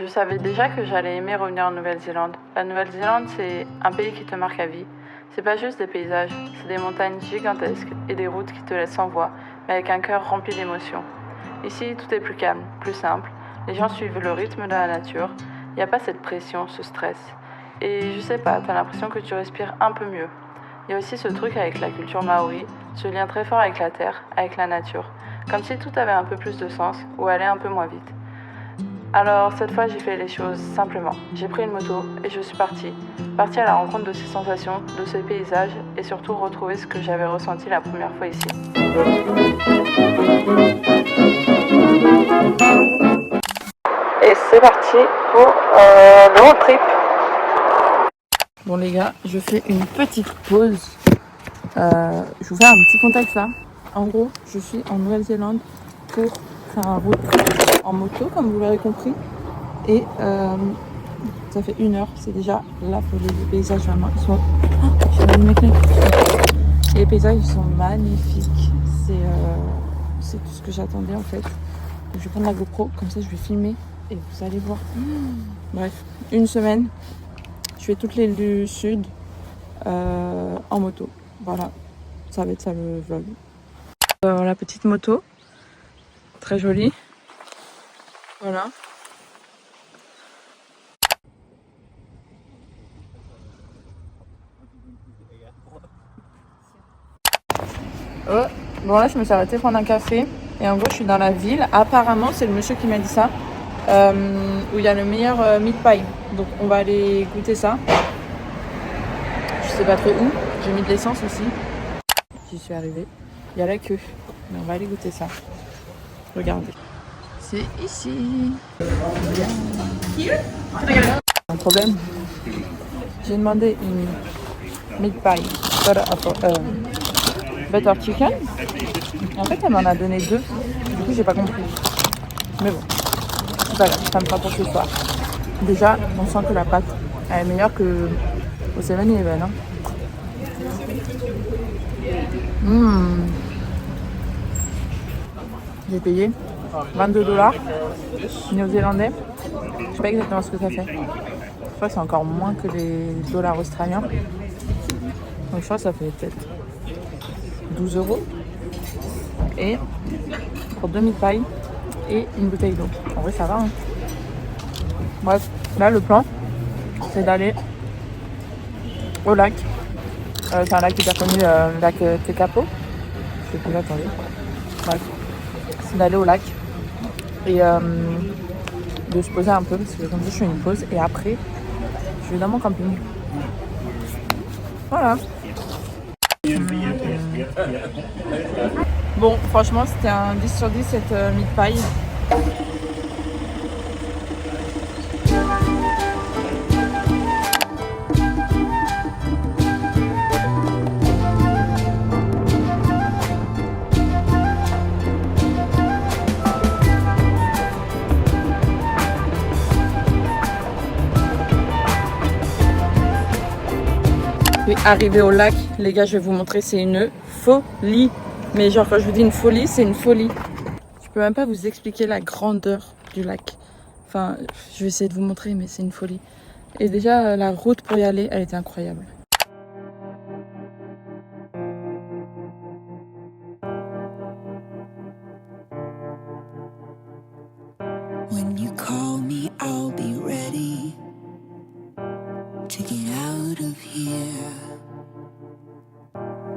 Je savais déjà que j'allais aimer revenir en Nouvelle-Zélande. La Nouvelle-Zélande, c'est un pays qui te marque à vie. C'est pas juste des paysages, c'est des montagnes gigantesques et des routes qui te laissent sans voix, mais avec un cœur rempli d'émotions. Ici, tout est plus calme, plus simple. Les gens suivent le rythme de la nature. Il n'y a pas cette pression, ce stress. Et je sais pas, t'as l'impression que tu respires un peu mieux. Il y a aussi ce truc avec la culture maori, ce lien très fort avec la terre, avec la nature. Comme si tout avait un peu plus de sens ou allait un peu moins vite. Alors cette fois j'ai fait les choses simplement. J'ai pris une moto et je suis partie. Partie à la rencontre de ces sensations, de ces paysages et surtout retrouver ce que j'avais ressenti la première fois ici. Et c'est parti pour le road trip. Bon les gars, je fais une petite pause. Je vous fais un petit contexte là. En gros, je suis en Nouvelle-Zélande pour faire un road trip en moto comme vous l'avez compris. Et ça fait 1 heure, c'est déjà la folie. Les paysages vraiment, ils sont... Oh, je vais allumer mes clés. Et les paysages, ils sont magnifiques. C'est tout ce que j'attendais en fait. Donc, je vais prendre la GoPro, comme ça je vais filmer et vous allez voir. Bref, 1 semaine, je fais toutes les îles du sud en moto. Voilà, ça va être ça le vlog. La petite moto, très jolie. Voilà. Oh, bon là je me suis arrêtée prendre un café et en gros je suis dans la ville, apparemment c'est le monsieur qui m'a dit ça, où il y a le meilleur meat pie, donc on va aller goûter ça. Je sais pas trop où, j'ai mis de l'essence aussi. J'y suis arrivée, il y a la queue, mais on va aller goûter ça. Regardez, c'est ici. Un problème, j'ai demandé une meat pie butter chicken. En fait, elle m'en a donné 2. Du coup, j'ai pas compris. Mais bon, c'est pas grave, ça me fera pour ce soir. Déjà, on sent que la pâte, elle est meilleure que au 7-Eleven. Hein. J'ai payé 22$ néo-zélandais. Je sais pas exactement ce que ça fait. Je crois que c'est encore moins que les dollars australiens. Donc je crois que ça fait peut-être 12€. Et pour 2 meat pie et une bouteille d'eau. En vrai, ça va. Hein. Bref, là, le plan, c'est d'aller au lac. C'est un lac hyper connu, le lac Tekapo. Je sais plus, attendez. Bref, c'est d'aller au lac et de se poser un peu parce que comme ça, je fais une pause et après, je vais dans mon camping. Voilà. Bon, franchement, c'était un 10/10 cette meat pie. Je suis arrivée au lac, les gars, je vais vous montrer, c'est une folie. Mais genre quand je vous dis une folie, c'est une folie. Je peux même pas vous expliquer la grandeur du lac. Enfin, je vais essayer de vous montrer, mais c'est une folie. Et déjà, la route pour y aller, elle était incroyable. When you call me, I'll be ready to get out of here.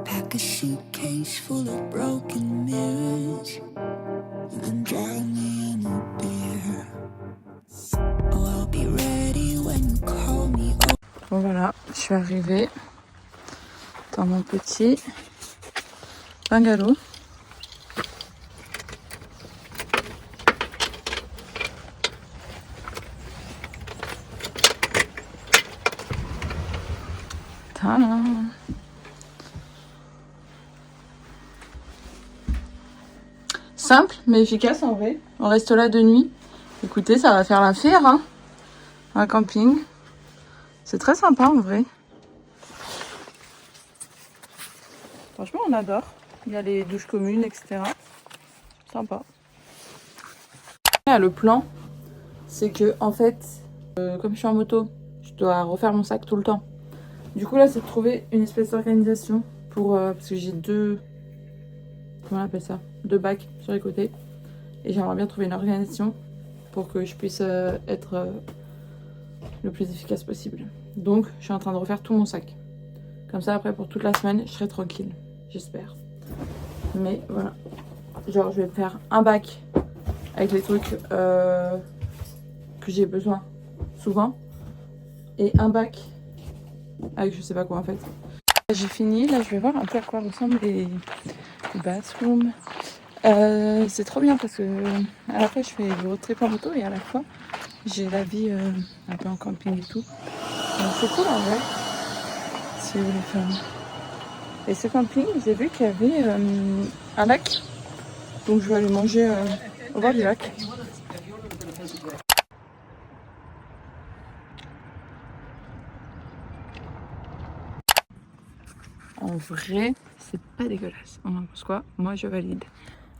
Pack a suitcase full of broken mirrors and then drown me in a beer. Oh, I'll be ready when you call me. Bon voilà, je suis arrivée dans mon petit bungalow. Tadam. Simple mais efficace en vrai. On reste là de nuit. Écoutez, ça va faire l'affaire, hein. Un camping. C'est très sympa en vrai. Franchement, on adore. Il y a les douches communes, etc. Sympa. Le plan, c'est que en fait, comme je suis en moto, je dois refaire mon sac tout le temps. Du coup là, c'est de trouver une espèce d'organisation pour parce que j'ai deux, comment on appelle ça, deux bacs sur les côtés, et j'aimerais bien trouver une organisation pour que je puisse être le plus efficace possible. Donc, je suis en train de refaire tout mon sac. Comme ça, après, pour toute la semaine, je serai tranquille, j'espère. Mais voilà, genre je vais faire un bac avec les trucs que j'ai besoin souvent, et un bac avec je sais pas quoi en fait. J'ai fini, là je vais voir un peu à quoi ressemblent les bathrooms. C'est trop bien parce que à la fois je fais du road trip en moto et à la fois j'ai la vie un peu en camping et tout. Donc c'est cool en vrai, si vous voulez faire. Et ce camping, j'ai vu qu'il y avait un lac, donc je vais aller manger au bord du lac. En vrai, c'est pas dégueulasse. On en pense quoi? Moi, je valide.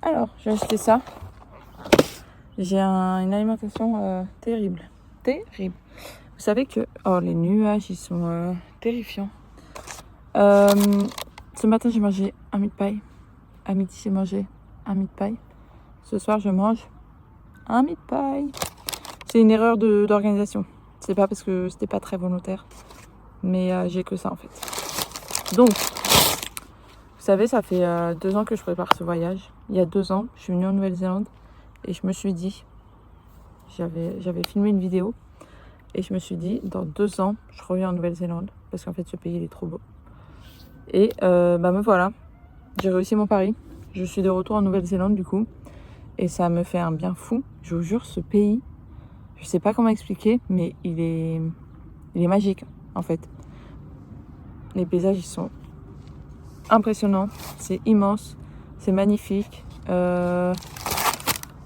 Alors, j'ai acheté ça. J'ai une alimentation terrible. Terrible. Vous savez que... Oh, les nuages, ils sont terrifiants. Ce matin, j'ai mangé un meat pie. À midi, j'ai mangé un meat pie. Ce soir, je mange un meat pie. C'est une erreur d'organisation. C'est pas parce que c'était pas très volontaire. Mais j'ai que ça, en fait. Donc, vous savez, ça fait 2 ans que je prépare ce voyage. Il y a 2 ans, je suis venue en Nouvelle-Zélande et je me suis dit, j'avais filmé une vidéo et je me suis dit, dans 2 ans, je reviens en Nouvelle-Zélande parce qu'en fait, ce pays, il est trop beau. Et me voilà, j'ai réussi mon pari. Je suis de retour en Nouvelle-Zélande du coup et ça me fait un bien fou. Je vous jure, ce pays, je sais pas comment expliquer, mais il est magique en fait. Les paysages, ils sont impressionnant, c'est immense, c'est magnifique. Je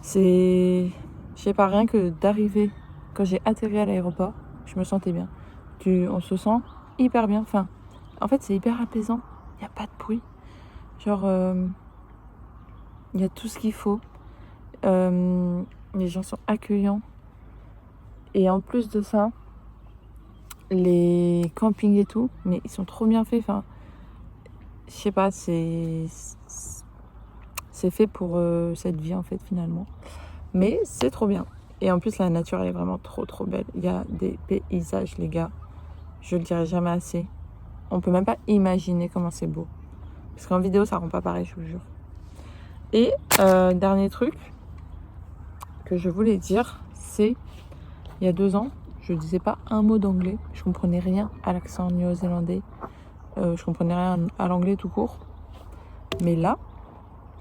sais pas, rien que d'arriver, quand j'ai atterri à l'aéroport, je me sentais bien. On se sent hyper bien. Enfin, en fait, c'est hyper apaisant. Il n'y a pas de bruit. Genre, il y a tout ce qu'il faut. Les gens sont accueillants. Et en plus de ça, les campings et tout, mais ils sont trop bien faits. Enfin, je sais pas, c'est fait pour cette vie en fait finalement. Mais c'est trop bien. Et en plus la nature elle est vraiment trop belle. Il y a des paysages les gars. Je le dirai jamais assez. On peut même pas imaginer comment c'est beau. Parce qu'en vidéo ça rend pas pareil, je vous jure. Et dernier truc que je voulais dire, c'est il y a 2 ans, je disais pas un mot d'anglais. Je comprenais rien à l'accent néo-zélandais. Je comprenais rien à l'anglais tout court. Mais là,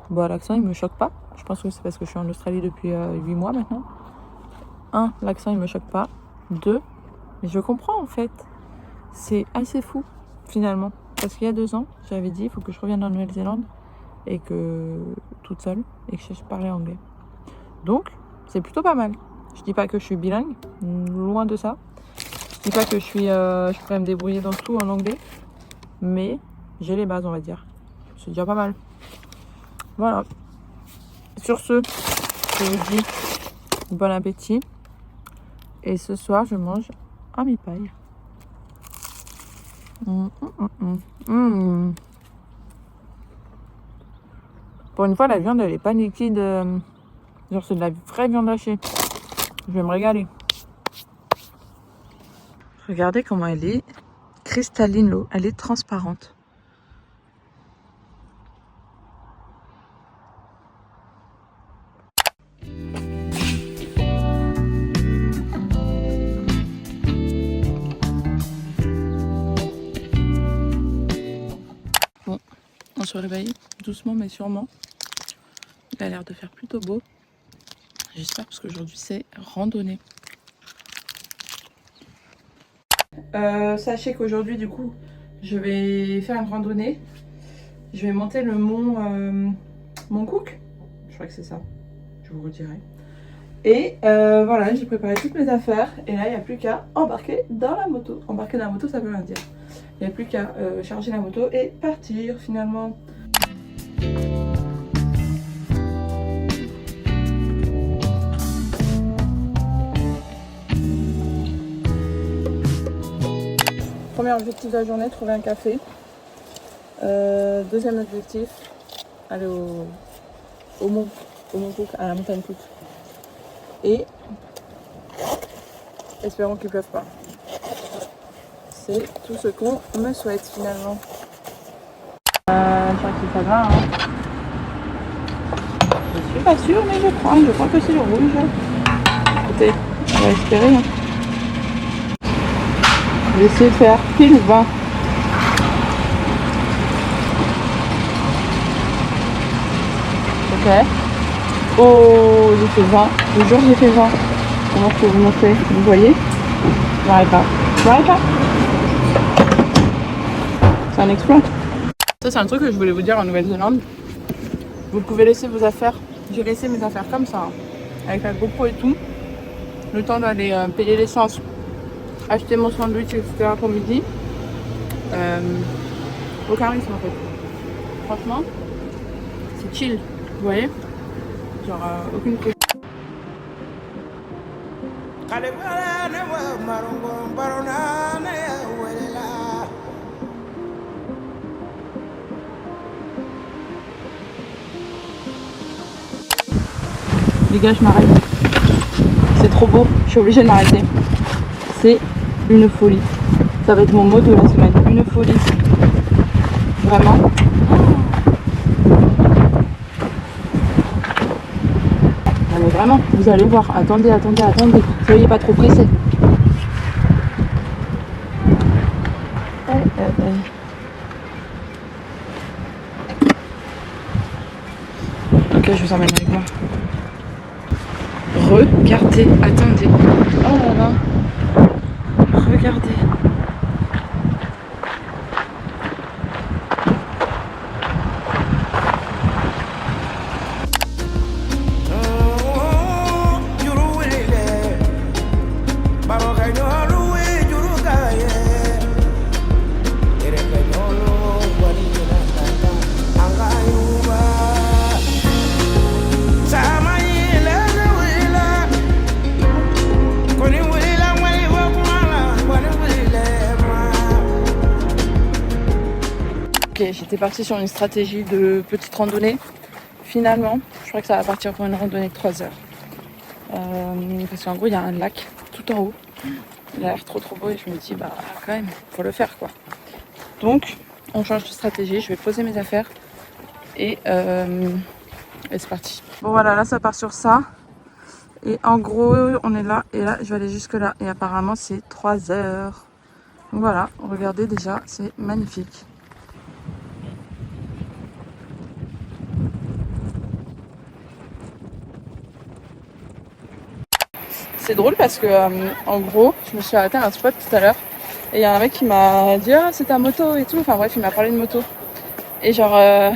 bon, l'accent il me choque pas. Je pense que c'est parce que je suis en Australie depuis 8 mois maintenant. 1, l'accent il me choque pas. 2, mais je comprends en fait. C'est assez fou finalement. Parce qu'il y a 2 ans, j'avais dit il faut que je revienne en Nouvelle-Zélande et que toute seule et que je parlais anglais. Donc c'est plutôt pas mal. Je dis pas que je suis bilingue, loin de ça. Je dis pas que je pourrais me débrouiller dans tout en anglais, mais j'ai les bases on va dire. C'est déjà pas mal. Voilà. Sur ce, je vous dis bon appétit. Et ce soir, je mange un meat pie. Pour une fois, la viande, elle est pas liquide. Genre, c'est de la vraie viande hachée. Je vais me régaler. Regardez comment elle est cristalline, l'eau. Elle est transparente. Bon, on se réveille doucement mais sûrement. Il a l'air de faire plutôt beau. J'espère parce qu'aujourd'hui c'est randonnée. Sachez qu'aujourd'hui du coup je vais faire une randonnée. Je vais monter le mont Cook. Je crois que c'est ça. Je vous redirai. Et voilà, j'ai préparé toutes mes affaires. Et là il n'y a plus qu'à embarquer dans la moto. Embarquer dans la moto ça veut rien dire. Il n'y a plus qu'à charger la moto et partir finalement. Premier objectif de la journée, trouver un café. Deuxième objectif, aller au mont Cook, à la montagne Cook. Et espérons qu'il ne pleuve pas. C'est tout ce qu'on me souhaite finalement. Je crois qu'il faudra. Hein. Je suis pas sûre, mais je crois que c'est le rouge. Écoutez, on va espérer. Hein. Je vais essayer de faire pile 20. Ok. Oh, j'ai fait 20. Le jour j'ai fait 20. Comment je peux vous montrer? Vous voyez? Je m'arrête pas. C'est un exploit. Ça c'est un truc que je voulais vous dire en Nouvelle-Zélande. Vous pouvez laisser vos affaires. J'ai laissé mes affaires comme ça, hein, avec la GoPro et tout. Le temps d'aller payer l'essence, acheter mon sandwich, etc. pour midi. Aucun risque en fait. Franchement, c'est chill. Vous voyez? Genre aucune pression. Les gars, je m'arrête. C'est trop beau, je suis obligée de m'arrêter. C'est une folie. Ça va être mon mot de la semaine. Une folie. Vraiment. Non mais vraiment, vous allez voir. Attendez. Soyez pas trop pressés. Ok, je vous emmène avec moi. Regardez, attendez. Oh là là. Regardez. Ok, j'étais partie sur une stratégie de petite randonnée. Finalement, je crois que ça va partir pour une randonnée de 3 heures. Parce qu'en gros, il y a un lac tout en haut. Il a l'air trop beau et je me dis, bah quand même, faut le faire quoi. Donc, on change de stratégie. Je vais poser mes affaires et c'est parti. Bon voilà, là ça part sur ça. Et en gros, on est là et là, je vais aller jusque là. Et apparemment, c'est 3 heures. Donc voilà, regardez déjà, c'est magnifique. C'est drôle parce que en gros, je me suis arrêtée à un spot tout à l'heure et il y a un mec qui m'a dit ah c'est ta moto et tout. Enfin bref, il m'a parlé de moto. Et genre là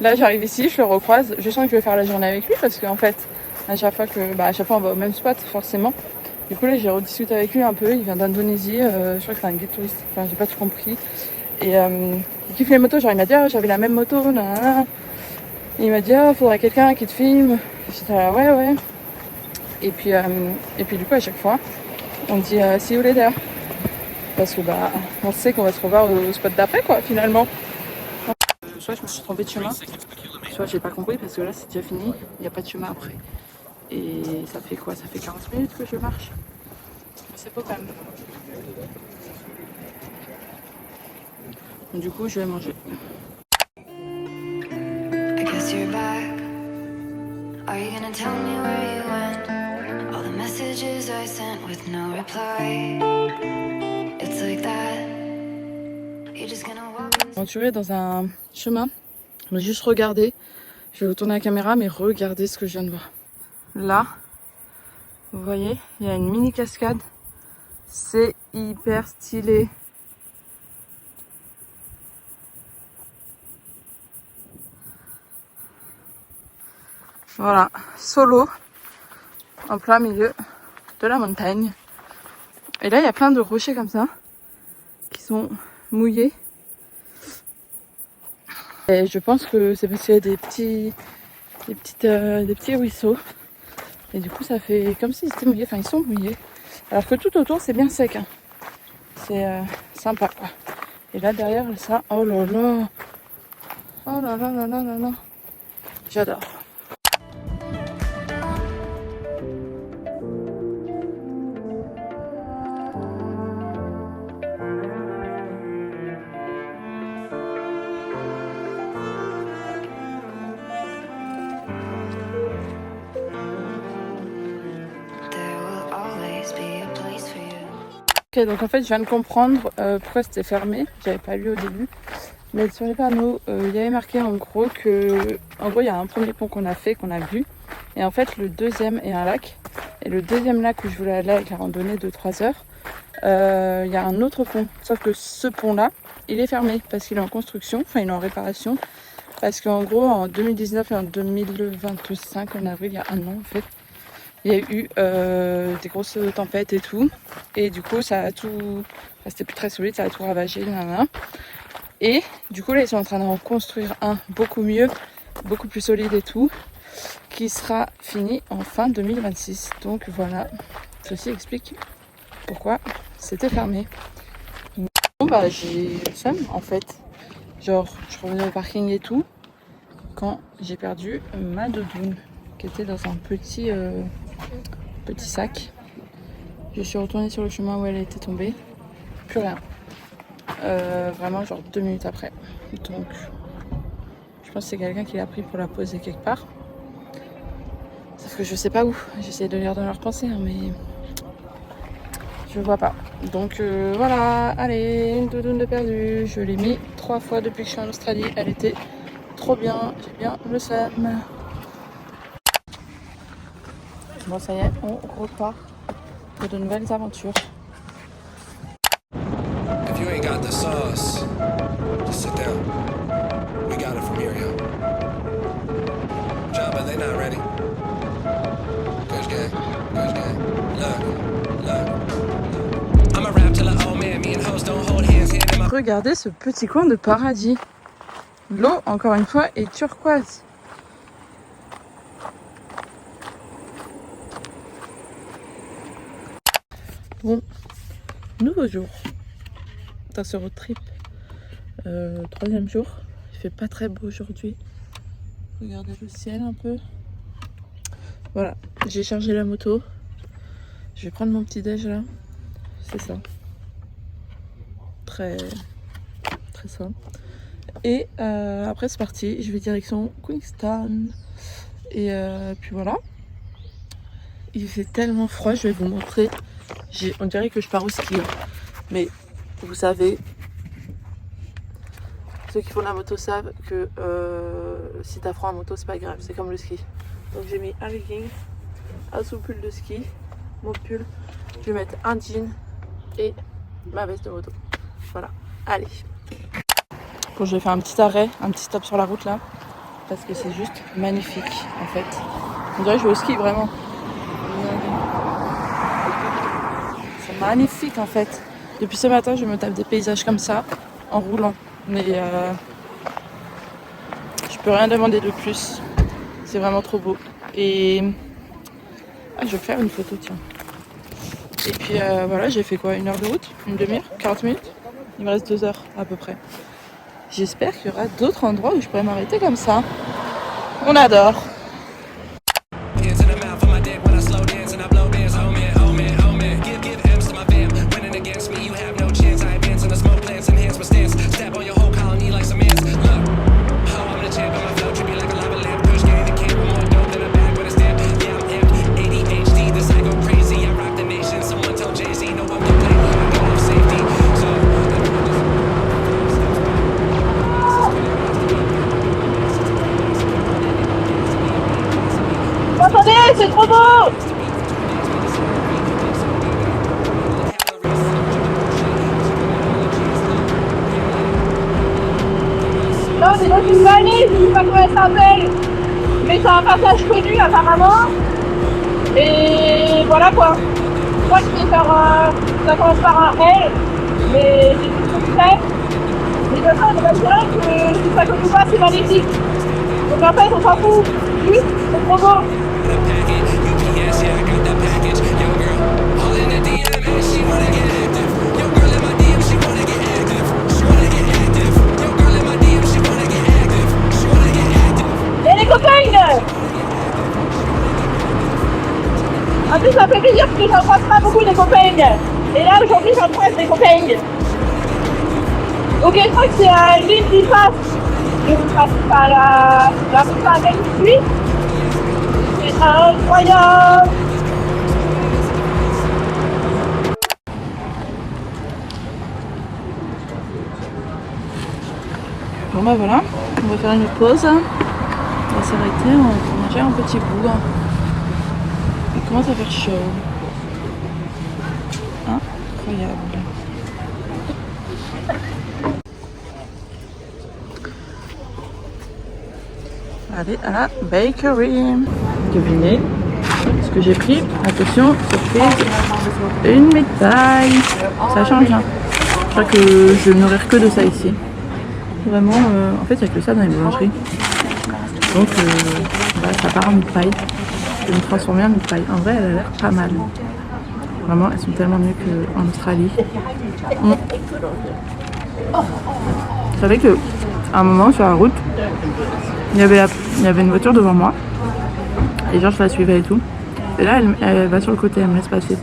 j'arrive ici, je le recroise, je sens que je vais faire la journée avec lui parce qu'en fait à chaque fois on va au même spot forcément. Du coup là j'ai rediscuté avec lui un peu, il vient d'Indonésie, je crois que c'est un guide touriste, enfin j'ai pas tout compris. Et il kiffe les motos, genre il m'a dit ah j'avais la même moto, nanana. Et il m'a dit ah faudrait quelqu'un qui te filme. J'étais là ouais. Et puis du coup à chaque fois on dit see you later parce que bah on sait qu'on va se revoir au spot d'après quoi finalement. Soit je me suis trompée de chemin, soit j'ai pas compris parce que là c'est déjà fini, il n'y a pas de chemin après. Et ça fait quoi? Ça fait 40 minutes que je marche. C'est pas quand même. Du coup je vais manger. I guess you're back. Are you gonna tell me where you went? All the messages I sent with no reply. It's like that. You're just gonna walk. Aventuré dans un chemin. Je vais juste regarder. Je vais retourner la caméra, mais regardez ce que je viens de voir. Là, vous voyez, il y a une mini cascade. C'est hyper stylé. Voilà, solo, en plein milieu de la montagne. Et là, il y a plein de rochers comme ça, qui sont mouillés. Et je pense que c'est parce qu'il y a des petits ruisseaux. Et du coup, ça fait comme s'ils étaient mouillés. Enfin, ils sont mouillés. Alors que tout autour, c'est bien sec. Hein. C'est sympa. Et là derrière ça, oh là là, oh là là là là là là, j'adore. Ok, donc en fait je viens de comprendre pourquoi c'était fermé, j'avais pas lu au début, mais sur les panneaux il y avait marqué en gros il y a un premier pont qu'on a fait, qu'on a vu, et en fait le deuxième est un lac, et le deuxième lac où je voulais aller avec la randonnée de 3 heures, il y a un autre pont, sauf que ce pont là il est fermé parce qu'il est en construction, enfin il est en réparation, parce qu'en gros en 2019 et en 2025, en avril, il y a un an en fait, il y a eu des grosses tempêtes et tout. Et du coup, ça a tout... Enfin, c'était plus très solide, ça a tout ravagé. Nanana. Et du coup, là, ils sont en train d'en construire un beaucoup mieux, beaucoup plus solide et tout, qui sera fini en fin 2026. Donc voilà, ceci explique pourquoi c'était fermé. Bon, bah, j'ai le seum en fait. Genre, je revenais au parking et tout, quand j'ai perdu ma doudoune, qui était dans un petit sac. Je suis retournée sur le chemin où elle était tombée. Plus rien. Vraiment genre 2 minutes après. Donc je pense que c'est quelqu'un qui l'a pris pour la poser quelque part. Sauf que je sais pas où. J'essaie de lire dans leurs pensées, hein, mais je vois pas. Donc voilà, allez, une doudoune de perdue. Je l'ai mis 3 fois depuis que je suis en Australie. Elle était trop bien. J'ai bien le seum. Bon, ça y est, on repart pour de nouvelles aventures. If you ain't got the sauce, just sit down. We got it from here, yo. Jabba, they not ready. Kush gang, Kush gang. Look. I'm a rap till an old man. Me and hoes don't hold hands. Hand in my... Regardez ce petit coin de paradis. L'eau, encore une fois, est turquoise. Bon, nouveau jour dans ce road trip, 3e jour. Il fait pas très beau aujourd'hui. Regardez le ciel un peu. Voilà, j'ai chargé la moto. Je vais prendre mon petit déj là. C'est ça. Très ça. Et après c'est parti. Je vais direction Queenstown. Et puis voilà. Il fait tellement froid, je vais vous montrer. On dirait que je pars au ski. Mais vous savez, ceux qui font la moto savent que si t'as froid en moto, c'est pas grave, c'est comme le ski. Donc j'ai mis un legging, un sous-pull de ski, mon pull. Je vais mettre un jean et ma veste de moto. Voilà, allez. Bon, je vais faire un petit arrêt, un petit stop sur la route là. Parce que c'est juste magnifique en fait. On dirait que je vais au ski vraiment. C'est magnifique en fait. Depuis ce matin, je me tape des paysages comme ça en roulant. Mais je peux rien demander de plus. C'est vraiment trop beau. Et je vais faire une photo, tiens. Et puis voilà, j'ai fait quoi, 1 heure de route, une demi-heure, 40 minutes. Il me reste 2 heures à peu près. J'espère qu'il y aura d'autres endroits où je pourrais m'arrêter comme ça. On adore. Attendez, c'est trop beau! Là, on est dans une vallée, je sais pas comment elle s'appelle, mais c'est un passage connu apparemment. Et voilà quoi. Je crois que ça commence par un L, mais j'ai tout ce que c'est. Mais de toute façon, on va dire que si ça connu pas, c'est magnifique. Donc en fait, on s'en fout. Juste, c'est trop beau. j'en croise pas beaucoup des copains. Et là, aujourd'hui, j'en croise des copains. Ok, je crois que c'est l'île qui passe. Je passe par la montagne ici. C'est incroyable. Bon bah voilà, on va faire une pause. On va s'arrêter, on va manger un petit bout. Il commence à faire chaud. Incroyable. Allez à la bakery. Devinez ce que j'ai pris. Attention, surprise, une médaille. Ça change, hein. Je crois que je vais me nourrir que de ça ici. Vraiment, en fait, il n'y a que ça dans les boulangeries. Donc, voilà, ça part en meat pie. Je vais me transformer en meat pie. En vrai, elle a l'air pas mal. Vraiment, elles sont tellement mieux qu'en Australie. Vous savez qu'à un moment, sur la route, il y avait une voiture devant moi. Et genre, je la suivais et tout. Et là, elle va sur le côté, elle me laisse passer.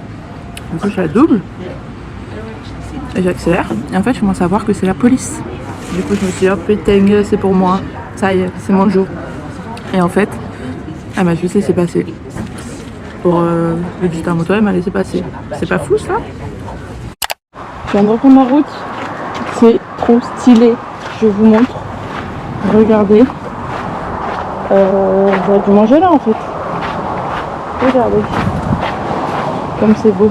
Du coup, je la double. Et j'accélère. Et en fait, je commence à voir que c'est la police. Du coup, je me suis dit, oh putain, c'est pour moi. Ça y est, c'est mon jour. Et en fait, elle m'a juste laissé passer. Pour le juste à moto, elle m'a laissé passer. C'est pas fou ça? Je viens de reprendre ma route. C'est trop stylé. Je vous montre. Regardez. J'aurais pu manger là en fait. Regardez. Comme c'est beau.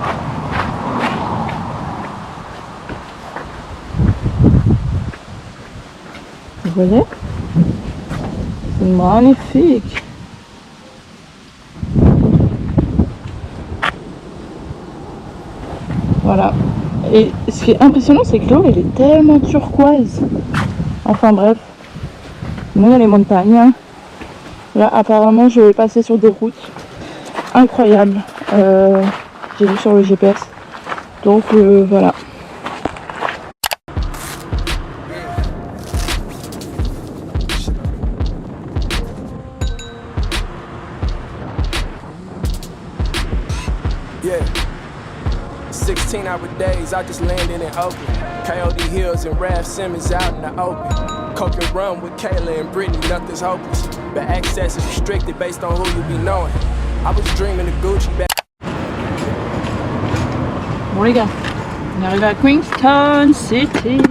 Vous voyez? C'est magnifique. Voilà. Et ce qui est impressionnant, c'est que l'eau, elle est tellement turquoise. Enfin bref. Sinon, il y a les montagnes. Là, apparemment, je vais passer sur des routes incroyables. J'ai vu sur le GPS. Donc, voilà. Yeah. 16-hour days, I just landed in Oakland. Coyote Hills and Raph Simmons out in the open. Coke and rum with Kayla and Brittany, nothing's hopeless. But access is restricted based on who you be knowing. I was dreaming of Gucci back. Bon les gars, on est arrivé à Queenstown City.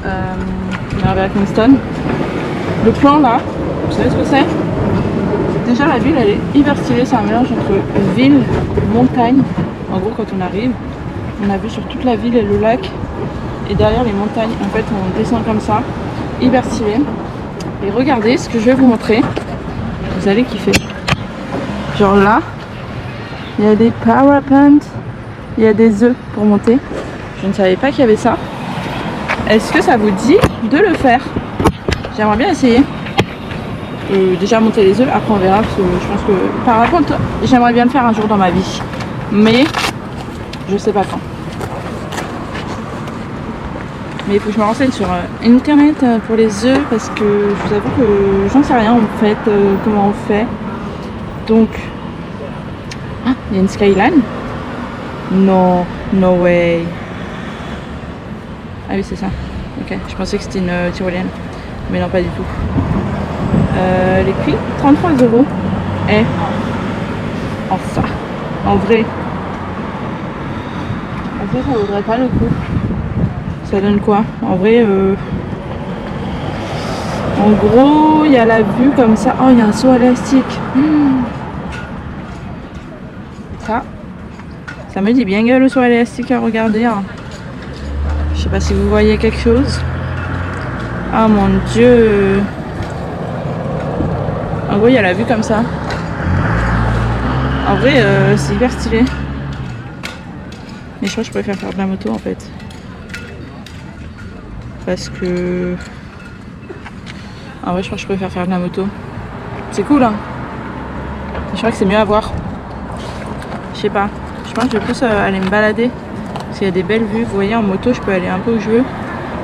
On est arrivé à Queenstown. Le plan là, vous savez ce que c'est? Déjà la ville elle est hyper stylée, c'est un mélange entre ville et montagne. En gros quand on arrive, on a vu sur toute la ville et le lac. Et derrière les montagnes, en fait on descend comme ça, hyper stylé. Et regardez ce que je vais vous montrer, vous allez kiffer. Genre là, il y a des parapentes, il y a des œufs pour monter. Je ne savais pas qu'il y avait ça. Est-ce que ça vous dit de le faire? J'aimerais bien essayer. Déjà monter les œufs, après on verra parce que je pense que parapente, j'aimerais bien le faire un jour dans ma vie. Mais je sais pas quand. Mais il faut que je me renseigne sur internet pour les œufs parce que je vous avoue que j'en sais rien en fait comment on fait. Donc, ah, il y a une skyline. No, no way. Ah oui c'est ça. Ok, je pensais que c'était une tyrolienne, mais non pas du tout. Les prix 33 €. Et en ça, en vrai. En fait ça vaudrait pas le coup. Ça donne quoi? En vrai, en gros, il y a la vue comme ça. Oh, il y a un saut élastique. Ça me dit bien que le saut élastique à regarder. Hein. Je sais pas si vous voyez quelque chose. Ah mon dieu. En gros, il y a la vue comme ça. En vrai, c'est hyper stylé. Mais je crois que je préfère faire de la moto en fait. Parce que... En vrai, je crois que je préfère faire de la moto. C'est cool, hein. Je crois que c'est mieux à voir. Je sais pas. Je pense que je vais plus aller me balader. Parce qu'il y a des belles vues. Vous voyez, en moto, je peux aller un peu où je veux.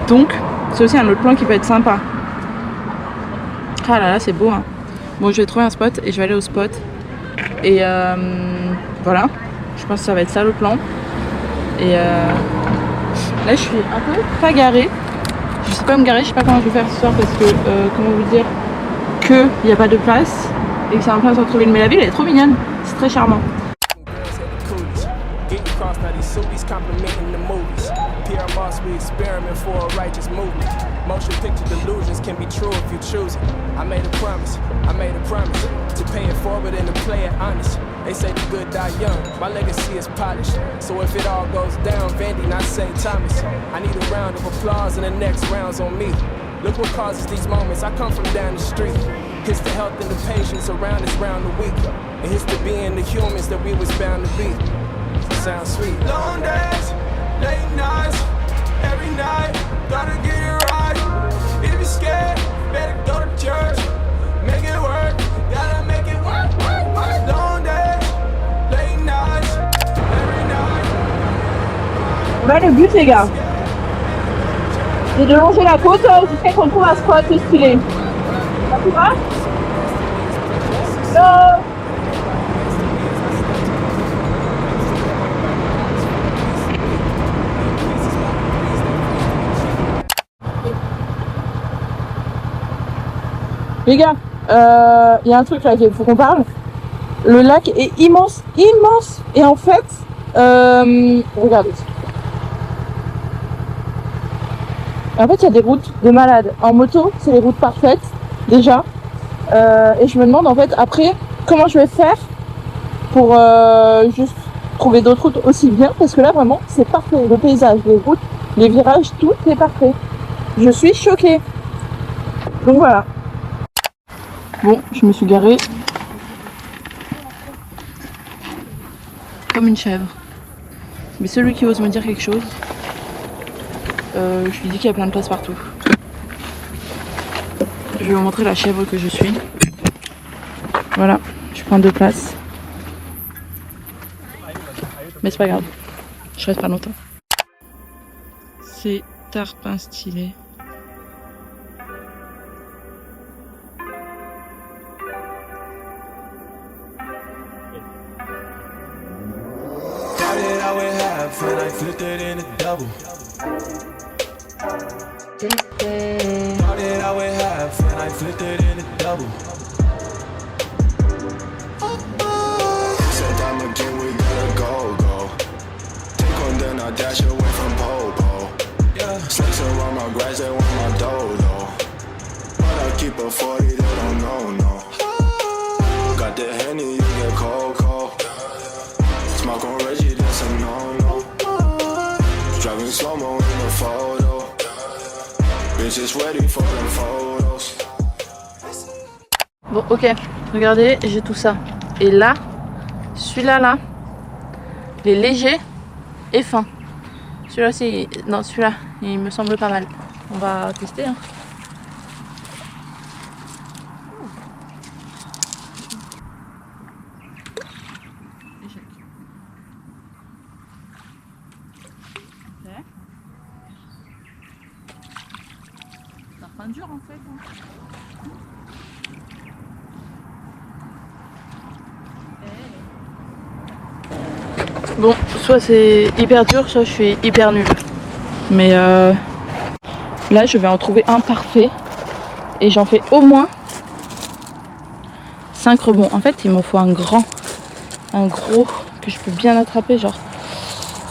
Donc, c'est aussi un autre plan qui peut être sympa. Ah là là, c'est beau, hein. Bon, je vais trouver un spot et je vais aller au spot. Et voilà. Je pense que ça va être ça le plan. Et là je suis un peu pas garée. Je sais pas me garer, je sais pas comment je vais faire ce soir parce que comment vous dire que il n'y a pas de place et que c'est un plein centre-ville. Mais la ville elle est trop mignonne, c'est très charmant. Pierre Moss, we experiment for a righteous movement. Motion picture delusions can be true if you choose it. I made a promise to pay it forward and to play it honest. They say the good die young, my legacy is polished. So if it all goes down, Vandy, not St. Thomas. I need a round of applause and the next round's on me. Look what causes these moments, I come from down the street. It's the health and the patience around us round the week. And it's the being the humans that we was bound to be. Sounds sweet. Long days, late nights, every night, gotta get it right. If you're scared, better go to church. Make it work, gotta make it work, work, work. Long days, late nights, every night. Ouais, le but les gars, c'est de longer la côte jusqu'à qu'on trouve un spot stylé. Ça vous va? Hello. Les gars, y a un truc là qu'il faut qu'on parle. Le lac est immense, immense. Et en fait, regardez. En fait, il y a des routes de malades. En moto, c'est les routes parfaites, déjà. Et je me demande en fait, après, comment je vais faire pour juste trouver d'autres routes aussi bien. Parce que là, vraiment, c'est parfait. Le paysage, les routes, les virages, tout est parfait. Je suis choquée. Donc voilà. Bon, je me suis garée comme une chèvre. Mais celui qui ose me dire quelque chose, je lui dis qu'il y a plein de places partout. Je vais vous montrer la chèvre que je suis. Voilà, je prends 2 places. Mais c'est pas grave, je reste pas longtemps. C'est tarpin stylé. And I flipped it in a double. Started out with half and I flipped it in a double. Said I'm again, we gotta go. Take one, then I dash away from Popo. Yeah, snakes around my grass, they want my dodo. But I keep a 40, they don't know, no. Got the Henny, you get cold. Smoke on Reggie, that's a no-no. Driving slow-mo in the photo. Bitches ready for the photos. Bon, ok, regardez, j'ai tout ça. Et là, celui-là, là, il est léger et fin. Celui-là, c'est... Non, celui-là, il me semble pas mal. On va tester, hein. Dur en fait. Bon, soit c'est hyper dur, soit je suis hyper nulle. Mais là, je vais en trouver un parfait. Et j'en fais au moins 5 rebonds. En fait, il m'en faut un gros, que je peux bien attraper. Genre,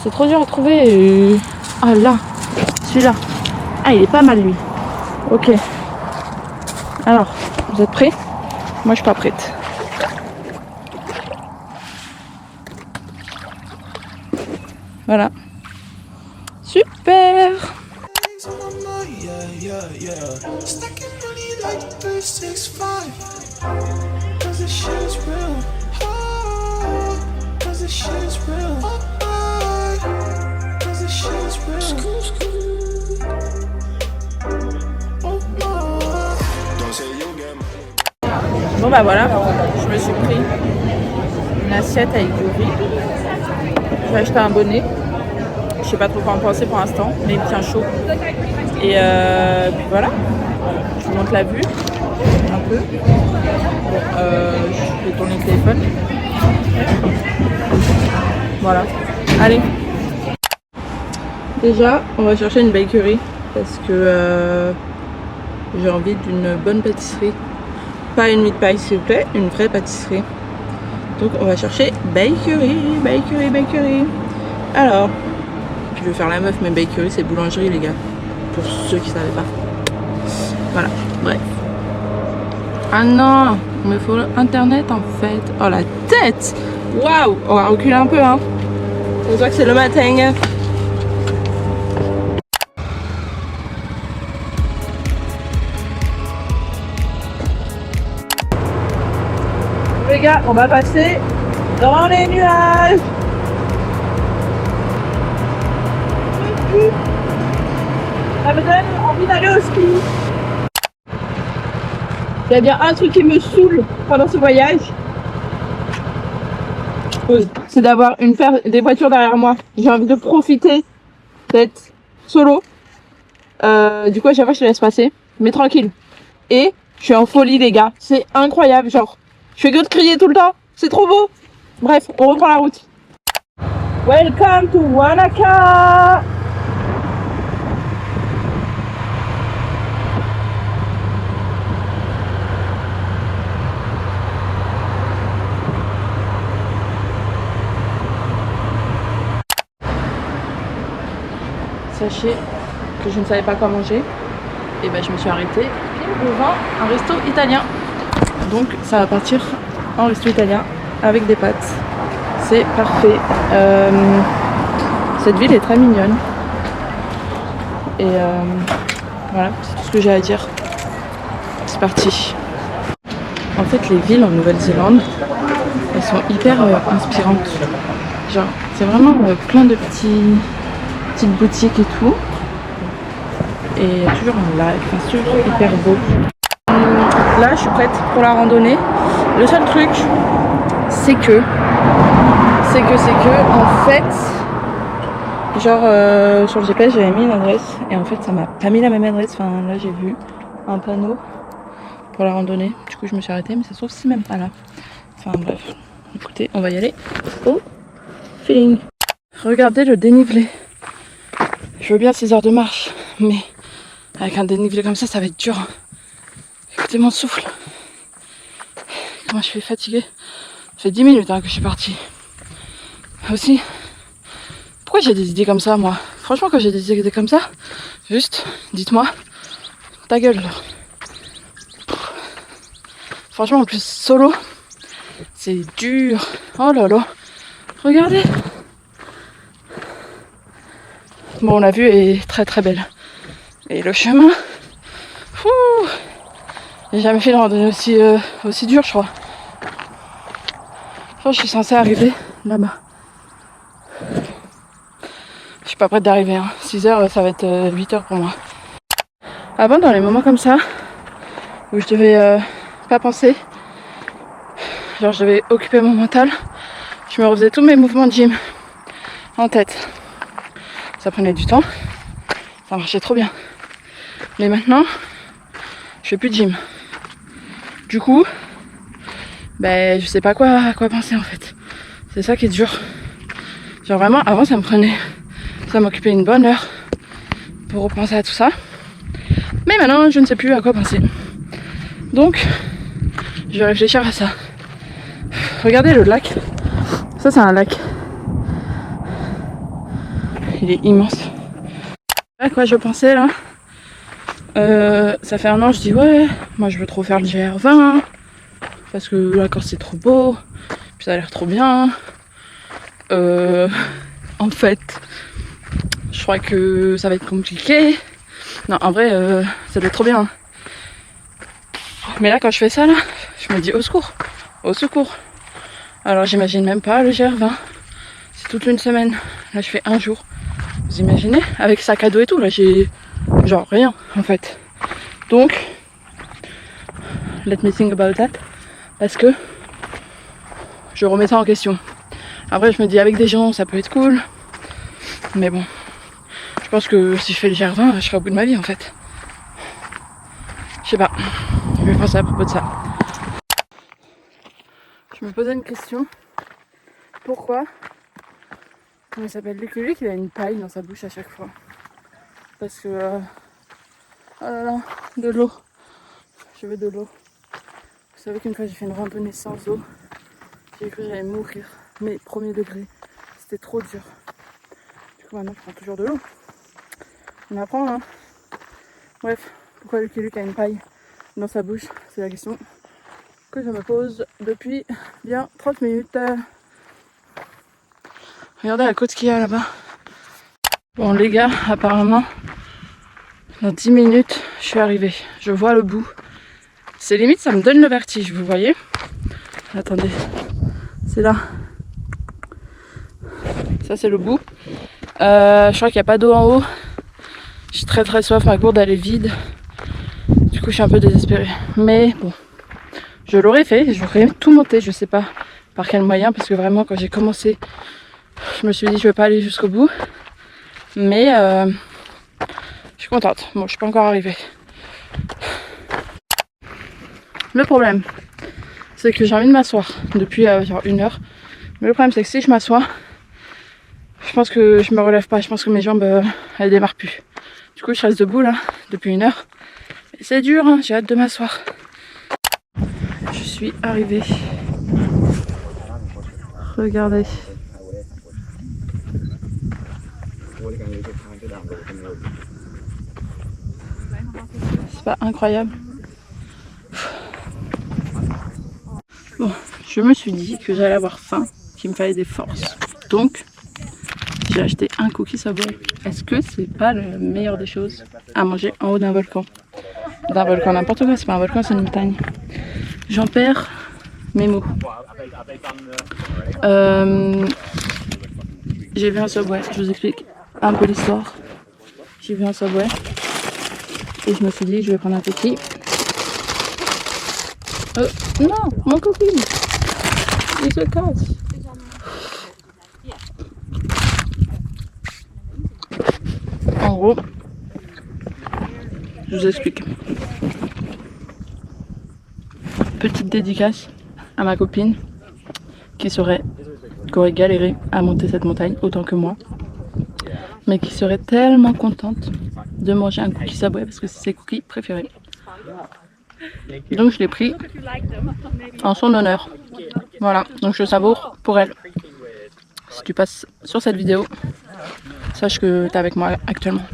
c'est trop dur à trouver. Ah là, celui-là. Ah, il est pas mal lui. Ok. Alors, vous êtes prêts? Moi, je suis pas prête. Voilà. Super! Bon bah voilà, je me suis pris une assiette avec du riz. J'ai acheté un bonnet. Je sais pas trop quoi en penser pour l'instant, mais il me tient chaud. Et puis voilà, je vous montre la vue un peu. Bon, je vais tourner le téléphone. Voilà. Allez. Déjà, on va chercher une bakery parce que j'ai envie d'une bonne pâtisserie. Pas une meat pie s'il vous plaît, une vraie pâtisserie. Donc on va chercher bakery. Alors, je vais faire la meuf, mais bakery c'est boulangerie les gars. Pour ceux qui savaient pas. Voilà, bref. Ah non, il me faut internet en fait. Oh la tête. Waouh. On va reculer un peu hein. On voit que c'est le matin. Les gars, on va passer dans les nuages. Ça me donne envie d'aller au ski. Il y a bien un truc qui me saoule pendant ce voyage. C'est d'avoir des voitures derrière moi. J'ai envie de profiter d'être solo. Du coup, à chaque fois, je te laisse passer. Mais tranquille. Et je suis en folie, les gars. C'est incroyable. Genre, je fais que de crier tout le temps. C'est trop beau. Bref, on reprend la route. Welcome to Wanaka. Sachez que je ne savais pas quoi manger. Et ben je me suis arrêtée devant un resto italien. Donc ça va partir en resto italien avec des pâtes. C'est parfait. Cette ville est très mignonne. Et voilà, c'est tout ce que j'ai à dire. C'est parti. En fait, les villes en Nouvelle-Zélande, elles sont hyper inspirantes. Genre, c'est vraiment plein de petites boutiques et tout. Et il y a toujours un lac, enfin, c'est toujours hyper beau. Là, je suis prête pour la randonnée. Le seul truc, c'est que en fait, genre sur le GPS j'avais mis une adresse et en fait ça m'a pas mis la même adresse. Enfin là j'ai vu un panneau pour la randonnée. Du coup je me suis arrêtée, mais ça se trouve c'est même pas là. Enfin bref, écoutez, on va y aller au feeling. Regardez le dénivelé. Je veux bien 6 heures de marche, mais avec un dénivelé comme ça va être dur. Écoutez mon souffle. Comment je suis fatiguée. Ça fait 10 minutes hein, que je suis partie. Aussi, pourquoi j'ai des idées comme ça moi? Franchement quand j'ai des idées comme ça, juste dites-moi ta gueule. Franchement en plus solo, c'est dur. Oh là là, regardez. Bon la vue est très très belle. Et le chemin, j'ai jamais fait une randonnée aussi dure je crois. Je suis censée arriver là-bas. Je suis pas prête d'arriver. Hein. 6 heures, ça va être 8 heures pour moi. Avant, dans les moments comme ça, où je devais pas penser, genre je devais occuper mon mental, je me refaisais tous mes mouvements de gym en tête. Ça prenait du temps, ça marchait trop bien. Mais maintenant, je fais plus de gym. Du coup, ben je sais pas à quoi penser en fait. C'est ça qui est dur. Genre vraiment avant ça m'occupait une bonne heure pour repenser à tout ça. Mais maintenant je ne sais plus à quoi penser. Donc je vais réfléchir à ça. Regardez le lac. Ça c'est un lac. Il est immense. À quoi je pensais là. Ça fait un an je dis ouais, moi je veux trop faire le GR20. Parce que la Corse c'est trop beau, puis ça a l'air trop bien. En fait, je crois que ça va être compliqué. Non, en vrai, ça doit être trop bien. Mais là, quand je fais ça, là, je me dis au secours, au secours. Alors, j'imagine même pas le GR20. C'est toute une semaine. Là, je fais un jour. Vous imaginez? Avec sac à dos et tout, là, j'ai genre rien, en fait. Donc, let me think about that. Parce que je remets ça en question. Après je me dis avec des gens ça peut être cool. Mais bon, je pense que si je fais le GR20, je serai au bout de ma vie en fait. Je sais pas, je vais penser à propos de ça. Je me posais une question. Pourquoi comment il s'appelle, Lucky il a une paille dans sa bouche à chaque fois. Parce que... oh là là, de l'eau. Je veux de l'eau. Vous savez qu'une fois j'ai fait une randonnée sans eau. J'ai cru que j'allais mourir. Mais premier degré. C'était trop dur. Du coup maintenant je prends toujours de l'eau. On apprend hein. Bref, pourquoi Lucky Luke a une paille dans sa bouche? C'est la question que je me pose depuis bien 30 minutes. Regardez la côte qu'il y a là-bas. Bon les gars, apparemment, dans 10 minutes, je suis arrivée. Je vois le bout. C'est limite, ça me donne le vertige, vous voyez? Attendez, c'est là. Ça c'est le bout. Je crois qu'il n'y a pas d'eau en haut. J'ai très soif, ma gourde elle est vide. Du coup je suis un peu désespérée. Mais bon, je l'aurais fait, j'aurais tout monté, je sais pas par quel moyen. Parce que vraiment quand j'ai commencé, je me suis dit je vais pas aller jusqu'au bout. Mais je suis contente. Bon, je suis pas encore arrivée. Le problème, c'est que j'ai envie de m'asseoir depuis genre 1 heure. Mais le problème, c'est que si je m'assois, je pense que je me relève pas. Je pense que mes jambes, elles démarrent plus. Du coup, je reste debout là depuis 1 heure. Et c'est dur, hein, j'ai hâte de m'asseoir. Je suis arrivée. Regardez. C'est pas incroyable? Bon, je me suis dit que j'allais avoir faim, qu'il me fallait des forces. Donc, j'ai acheté un cookie Subway. Est-ce que c'est pas la meilleure des choses à manger en haut d'un volcan? D'un volcan, n'importe quoi, c'est pas un volcan, c'est une montagne. J'en perds mes mots. J'ai vu un Subway, je vous explique un peu l'histoire. J'ai vu un Subway et je me suis dit je vais prendre un cookie. Non, mon cookie, il se casse. En gros, je vous explique. Petite dédicace à ma copine qui aurait galéré à monter cette montagne autant que moi, mais qui serait tellement contente de manger un cookie Subway parce que c'est ses cookies préférés. Donc je l'ai pris en son honneur. Voilà, donc je savoure pour elle. Si tu passes sur cette vidéo, sache que tu es avec moi actuellement.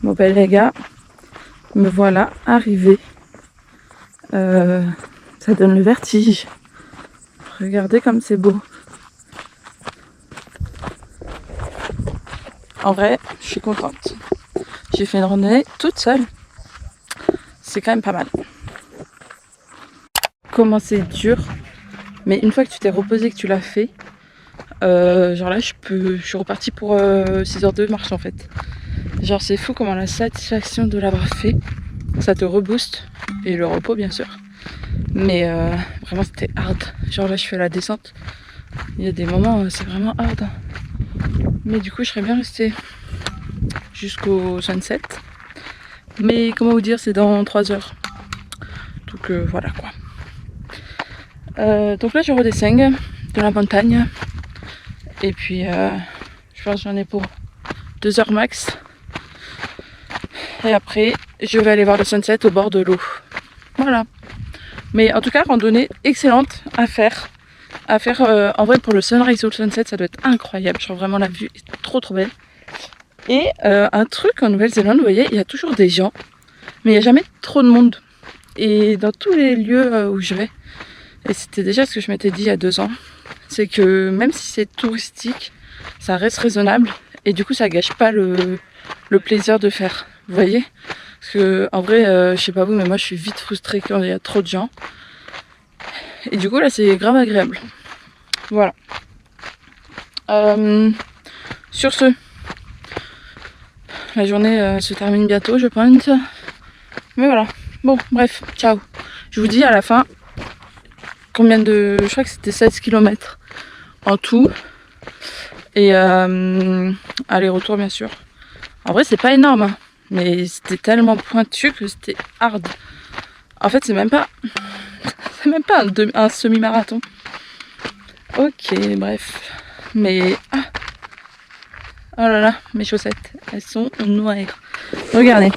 Bon ben les gars, me voilà arrivée. Ça donne le vertige. Regardez comme c'est beau. En vrai, je suis contente. J'ai fait une randonnée toute seule. C'est quand même pas mal. Comment c'est dur. Mais une fois que tu t'es reposé, que tu l'as fait, genre là, je suis repartie pour 6 heures de marche en fait. Genre c'est fou comment la satisfaction de l'avoir fait, ça te rebooste. Et le repos bien sûr. Mais vraiment c'était hard. Genre là je fais la descente. Il y a des moments c'est vraiment hard. Mais du coup je serais bien restée jusqu'au sunset. Mais comment vous dire, c'est dans 3 heures. Donc voilà quoi. Donc là je redescends de la montagne. Et puis je pense que j'en ai pour 2 heures max. Et après je vais aller voir le sunset au bord de l'eau. Voilà. Mais en tout cas randonnée excellente à faire. En vrai pour le sunrise ou le sunset ça doit être incroyable. Je trouve vraiment la vue est trop belle. Et un truc en Nouvelle-Zélande, vous voyez, il y a toujours des gens, mais il n'y a jamais trop de monde. Et dans tous les lieux où je vais, et c'était déjà ce que je m'étais dit il y a 2 ans, c'est que même si c'est touristique, ça reste raisonnable et du coup ça gâche pas le plaisir de faire. Vous voyez? Parce que en vrai, je sais pas vous, mais moi je suis vite frustrée quand il y a trop de gens. Et du coup là c'est grave agréable. Voilà. Sur ce, la journée se termine bientôt je pense. Mais voilà. Bon bref, ciao. Je vous dis à la fin combien de... Je crois que c'était 16 km en tout. Et aller-retour bien sûr. En vrai c'est pas énorme hein, mais c'était tellement pointu que c'était hard. En fait, c'est même pas un semi-marathon. Ok, bref. Mais... Ah. Oh là là, mes chaussettes, elles sont noires. Regardez.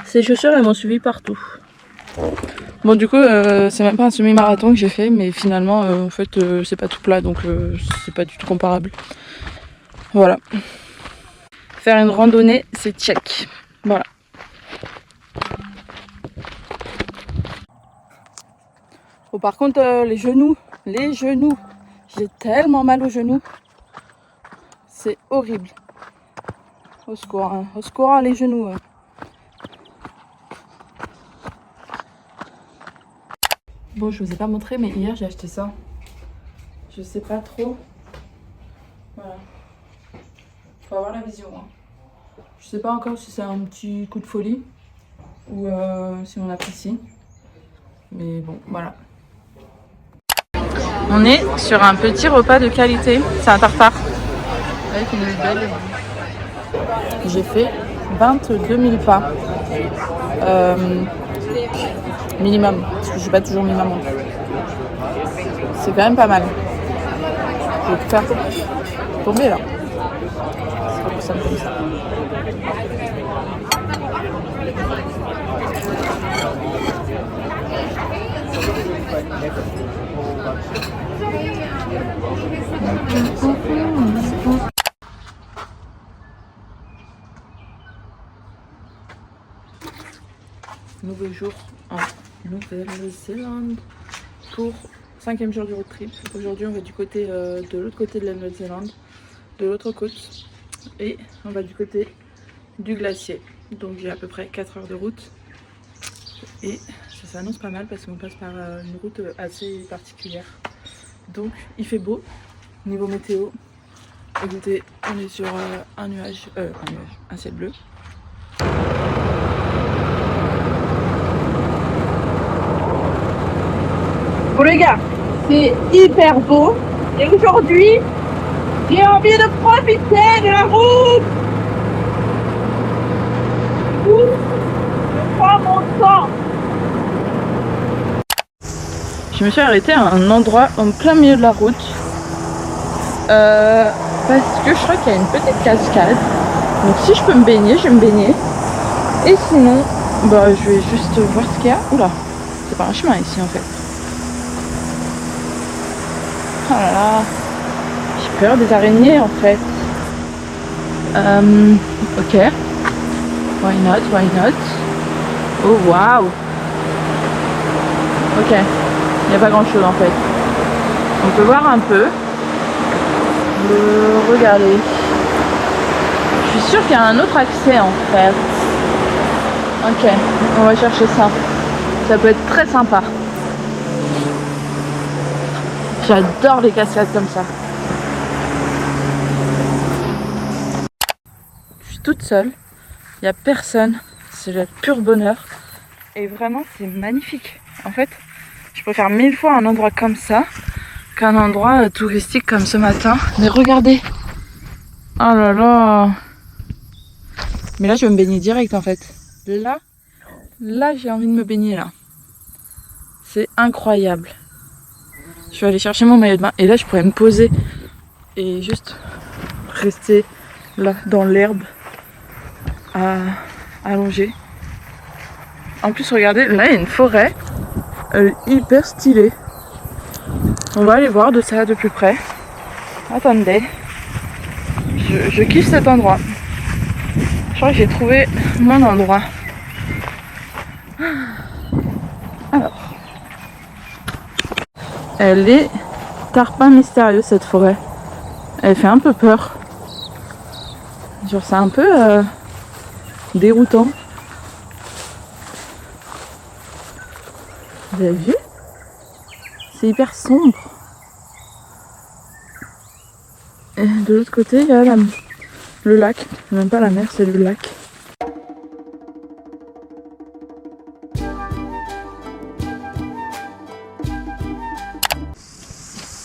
Ces chaussures, elles m'ont suivi partout. Bon, du coup, c'est même pas un semi-marathon que j'ai fait, mais finalement, en fait, c'est pas tout plat, donc c'est pas du tout comparable. Voilà. Faire une randonnée, c'est check. Voilà. Bon, par contre, les genoux, j'ai tellement mal aux genoux. C'est horrible. Au secours, hein. Au secours, hein, les genoux. Bon, je vous ai pas montré, mais hier j'ai acheté ça. Je sais pas trop. Voilà. Faut avoir la vision. Hein. Je sais pas encore si c'est un petit coup de folie ou si on apprécie. Mais bon, voilà. On est sur un petit repas de qualité. C'est un tartare. Avec une belle. J'ai fait 22 000 pas. Minimum. Parce que je suis pas toujours minimum. C'est quand même pas mal. Je vais tout faire tomber là. C'est pas possible comme ça. Nouveau jour en Nouvelle-Zélande pour 5e jour du road trip. Aujourd'hui on va du côté de l'autre côté de la Nouvelle-Zélande, de l'autre côte, et on va du côté du glacier. Donc j'ai à peu près 4 heures de route et ça s'annonce pas mal parce qu'on passe par une route assez particulière. Donc il fait beau niveau météo. Écoutez, on est sur un ciel bleu. Bon les gars, c'est hyper beau et aujourd'hui, j'ai envie de profiter de la route. Je prends mon temps. Je me suis arrêtée à un endroit en plein milieu de la route parce que je crois qu'il y a une petite cascade. Donc si je peux me baigner, je vais me baigner. Et sinon, bah, je vais juste voir ce qu'il y a. Oula, c'est pas un chemin ici en fait. Oh là là, j'ai peur des araignées en fait. Ok. Why not, why not? Oh waouh. Ok, il n'y a pas grand chose en fait. On peut voir un peu. Regardez. Je suis sûre qu'il y a un autre accès en fait. Ok, on va chercher ça. Ça peut être très sympa. J'adore les cascades comme ça. Je suis toute seule. Il n'y a personne. C'est le pur bonheur. Et vraiment, c'est magnifique. En fait, je préfère 1000 fois un endroit comme ça qu'un endroit touristique comme ce matin. Mais regardez. Oh là là. Mais là, je vais me baigner direct en fait. Là, j'ai envie de me baigner là. C'est incroyable. Je vais aller chercher mon maillot de bain et là je pourrais me poser et juste rester là dans l'herbe allongée. En plus regardez, là il y a une forêt hyper stylée. On va aller voir de ça de plus près. Attendez. Je kiffe cet endroit. Je crois que j'ai trouvé mon endroit. Alors. Elle est tarpin mystérieux cette forêt. Elle fait un peu peur. Genre c'est un peu déroutant. Vous avez vu? C'est hyper sombre. Et de l'autre côté il y a le lac. Même pas la mer, c'est le lac.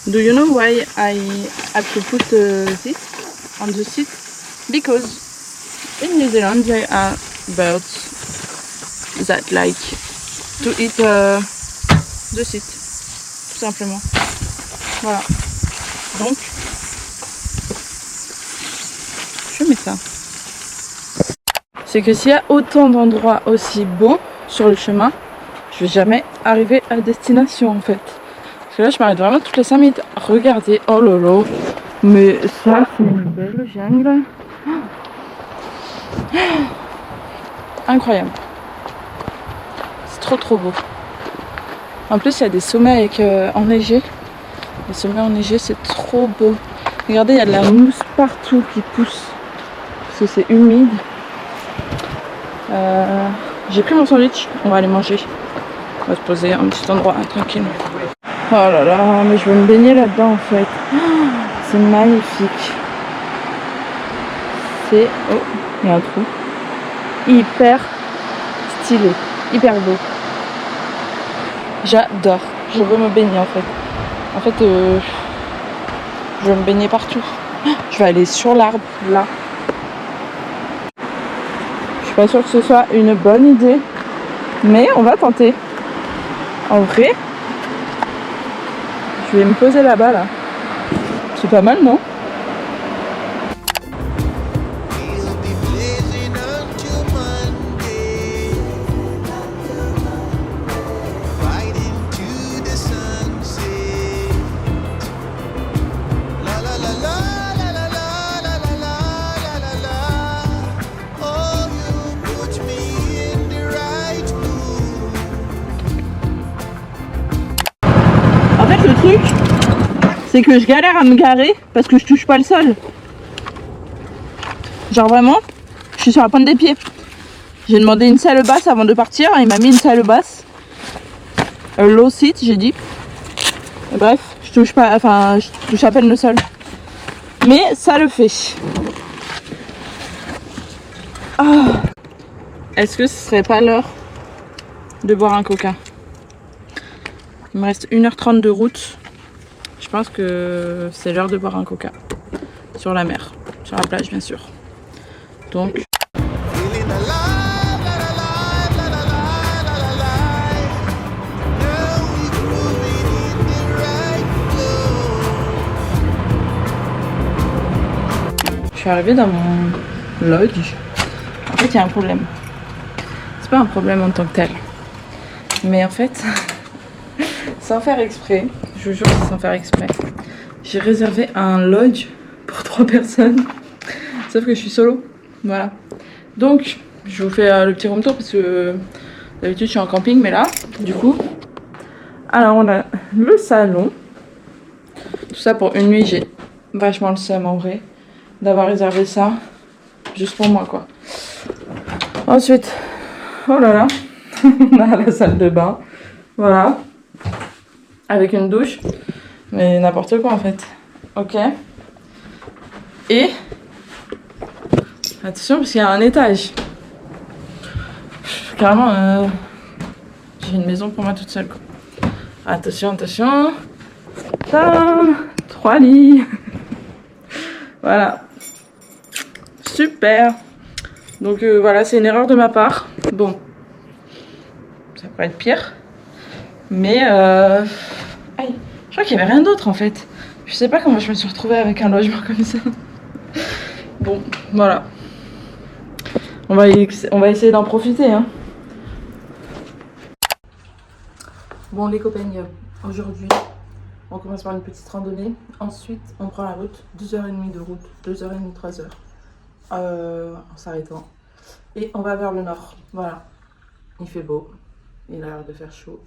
Do you know why I had to put this on the seat? Because in New Zealand there are birds that like to eat the seat, tout simplement. Voilà. Donc, je mets ça. C'est que s'il y a autant d'endroits aussi beaux sur le chemin, je vais jamais arriver à destination en fait. Parce que là, je m'arrête vraiment toutes les 5 minutes. Regardez, oh lolo, mais ça, c'est une belle jungle. Incroyable. C'est trop beau. En plus, il y a des sommets avec enneigés. Les sommets enneigés, c'est trop beau. Regardez, il y a de la mousse partout qui pousse. Parce que c'est humide. J'ai pris mon sandwich. On va aller manger. On va se poser à un petit endroit tranquille. Oh là là, mais je veux me baigner là-dedans en fait. C'est magnifique. C'est... Oh, il y a un trou. Hyper stylé. Hyper beau. J'adore. Je veux me baigner en fait. En fait, je veux me baigner partout. Je vais aller sur l'arbre, là. Je suis pas sûre que ce soit une bonne idée. Mais on va tenter. En vrai, je vais me poser là-bas, là. C'est pas mal, non ? En fait, le truc, c'est que je galère à me garer parce que je touche pas le sol. Genre vraiment, je suis sur la pointe des pieds. J'ai demandé une salle basse avant de partir, il m'a mis une salle basse. Low seat, j'ai dit. Et bref, je touche pas, enfin, je touche à peine le sol. Mais ça le fait. Ah. Est-ce que ce serait pas l'heure de boire un coca ? Il me reste 1h30 de route. Je pense que c'est l'heure de boire un coca. Sur la mer. Sur la plage, bien sûr. Donc... Je suis arrivée dans mon lodge. En fait, il y a un problème. C'est pas un problème en tant que tel. Mais en fait... Sans faire exprès, je vous jure que c'est sans faire exprès, j'ai réservé un lodge pour 3 personnes, sauf que je suis solo, voilà. Donc, je vous fais le petit room tour parce que d'habitude je suis en camping, mais là, du coup, alors on a le salon, tout ça pour une nuit, j'ai vachement le seum en vrai, d'avoir réservé ça, juste pour moi quoi. Ensuite, oh là là, on a la salle de bain, voilà. Avec une douche, mais n'importe quoi en fait. Ok. Et attention parce qu'il y a un étage. Carrément, j'ai une maison pour moi toute seule quoi. Attention. Tadam, 3 lits. Voilà. Super. Donc voilà, c'est une erreur de ma part. Bon, ça pourrait être pire. Mais je crois qu'il n'y avait rien d'autre en fait. Je sais pas comment je me suis retrouvée avec un logement comme ça. Bon, voilà. On va essayer d'en profiter. Hein. Bon les copains, aujourd'hui, on commence par une petite randonnée. Ensuite, on prend la route. 2h30 de route. 2h30, 3h. En s'arrêtant. Et on va vers le nord. Voilà. Il fait beau. Il a l'air de faire chaud.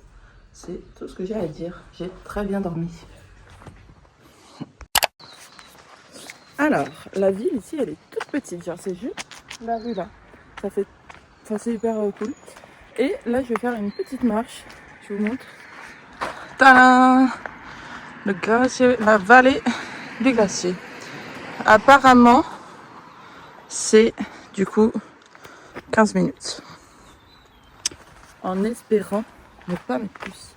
C'est tout ce que j'ai à dire. J'ai très bien dormi. Alors, la ville ici, elle est toute petite. Genre, c'est juste la rue là. C'est hyper cool. Et là, je vais faire une petite marche. Je vous montre. Tadam! Le glacier, la vallée des glaciers. Apparemment, c'est du coup 15 minutes. En espérant ne pas mettre plus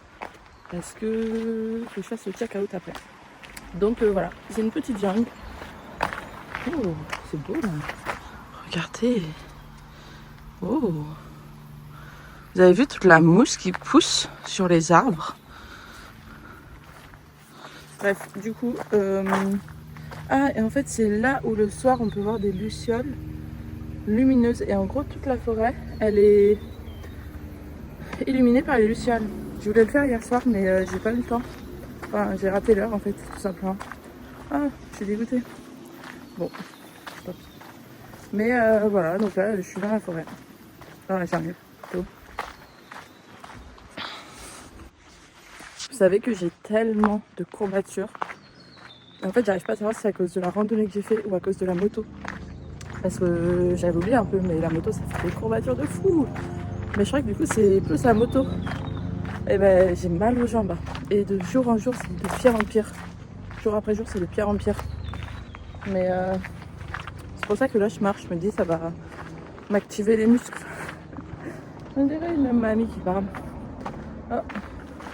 parce que je fasse le check-out après. Donc voilà, c'est une petite jungle. Oh, c'est beau là. Regardez. Oh. Vous Vous avez vu toute la mousse qui pousse sur les arbres? Bref, du coup... Ah, et en fait, c'est là où le soir, on peut voir des lucioles lumineuses. Et en gros, toute la forêt, elle est illuminée par les lucioles. Je voulais le faire hier soir, mais j'ai pas eu le temps. Enfin, j'ai raté l'heure, en fait, tout simplement. Ah, je suis dégoûtée. Bon, stop. Mais voilà, donc là, je suis dans la forêt. Dans la jungle, plutôt. Vous savez que j'ai tellement de courbatures. En fait, j'arrive pas à savoir si c'est à cause de la randonnée que j'ai fait ou à cause de la moto. Parce que j'avais oublié un peu, mais la moto, ça fait des courbatures de fou. Mais je crois que du coup, c'est plus la moto. Et ben, j'ai mal aux jambes. Et de jour en jour, c'est de pire en pire. Jour après jour, c'est de pire en pire. Mais c'est pour ça que là, je marche. Je me dis, ça va m'activer les muscles. On dirait une mamie qui parle. Oh,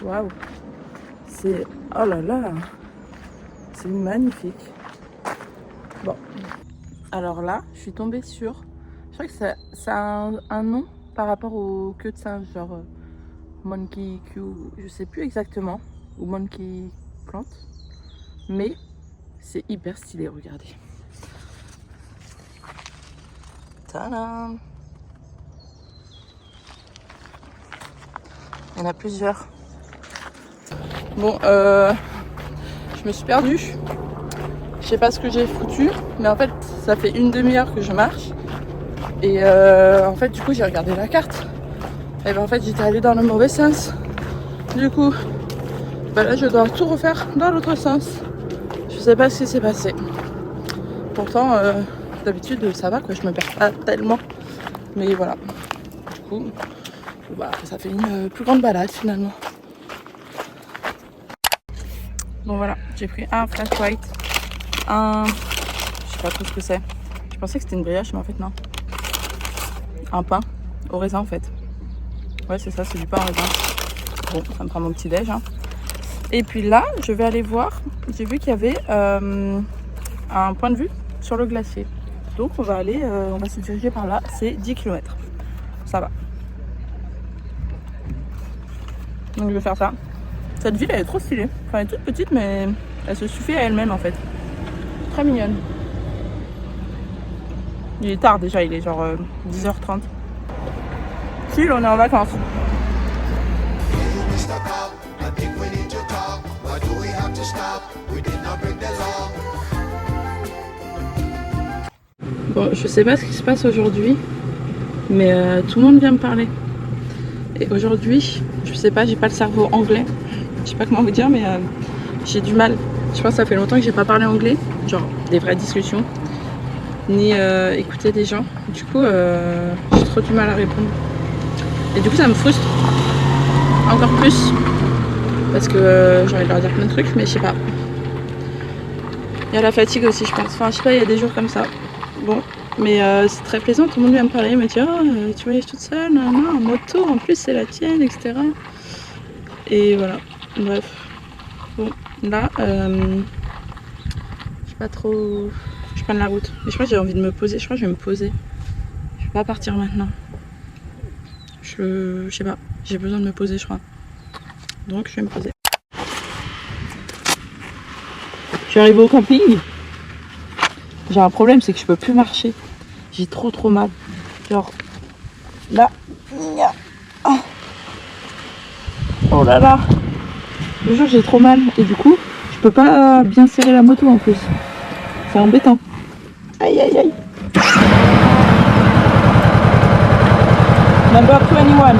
waouh. C'est... Oh là là. C'est magnifique. Bon. Alors là, je suis tombée sur... Je crois que ça a un nom par rapport aux queues de singe, genre monkey queue, je sais plus exactement, ou monkey plant. Mais c'est hyper stylé, regardez. Tadam! Il y en a plusieurs. Bon, je me suis perdue. Je sais pas ce que j'ai foutu, mais en fait, ça fait une demi-heure que je marche. Et en fait, du coup, j'ai regardé la carte. Et ben en fait, j'étais allée dans le mauvais sens. Du coup, ben là, je dois tout refaire dans l'autre sens. Je sais pas ce qui s'est passé. Pourtant, d'habitude, ça va, quoi. Je me perds pas tellement. Mais voilà. Du coup, bah, ça fait une plus grande balade finalement. Bon voilà, j'ai pris un flash white, je sais pas trop ce que c'est. Je pensais que c'était une brioche, mais en fait non. Un pain au raisin en fait. Ouais, c'est ça, c'est du pain au raisin. Bon, ça me prend mon petit déj. Hein. Et puis là, je vais aller voir. J'ai vu qu'il y avait un point de vue sur le glacier. Donc on va aller, on va se diriger par là. C'est 10 km. Ça va. Donc je vais faire ça. Cette ville elle est trop stylée. Enfin elle est toute petite mais elle se suffit à elle-même en fait. Très mignonne. Il est tard déjà, il est genre 10h30. Chill, on est en vacances. Bon, je sais pas ce qui se passe aujourd'hui, mais tout le monde vient me parler. Et aujourd'hui, je sais pas, j'ai pas le cerveau anglais. Je sais pas comment vous dire, mais j'ai du mal. Je pense que ça fait longtemps que j'ai pas parlé anglais, genre des vraies discussions, ni écouter des gens. Du coup, j'ai trop du mal à répondre. Et du coup, ça me frustre encore plus parce que j'ai envie de leur dire plein de trucs, mais je sais pas. Il y a la fatigue aussi, je pense. Enfin, je sais pas, il y a des jours comme ça. Bon, mais c'est très plaisant. Tout le monde vient me parler, me dire oh, tu voyages toute seule, non, en moto, en plus c'est la tienne, etc. Et voilà. Bref. Bon, là, je sais pas trop. Je prends la route. Mais je crois que j'ai envie de me poser. Je crois que je vais me poser. Je vais pas partir maintenant. Je sais pas. J'ai besoin de me poser, je crois. Donc, je vais me poser. Je suis arrivée au camping. J'ai un problème, c'est que je peux plus marcher. J'ai trop mal. Genre, là. Oh là là. Le jour, j'ai trop mal. Et du coup, je peux pas bien serrer la moto en plus. C'est embêtant. Aïe aïe aïe. Number 21.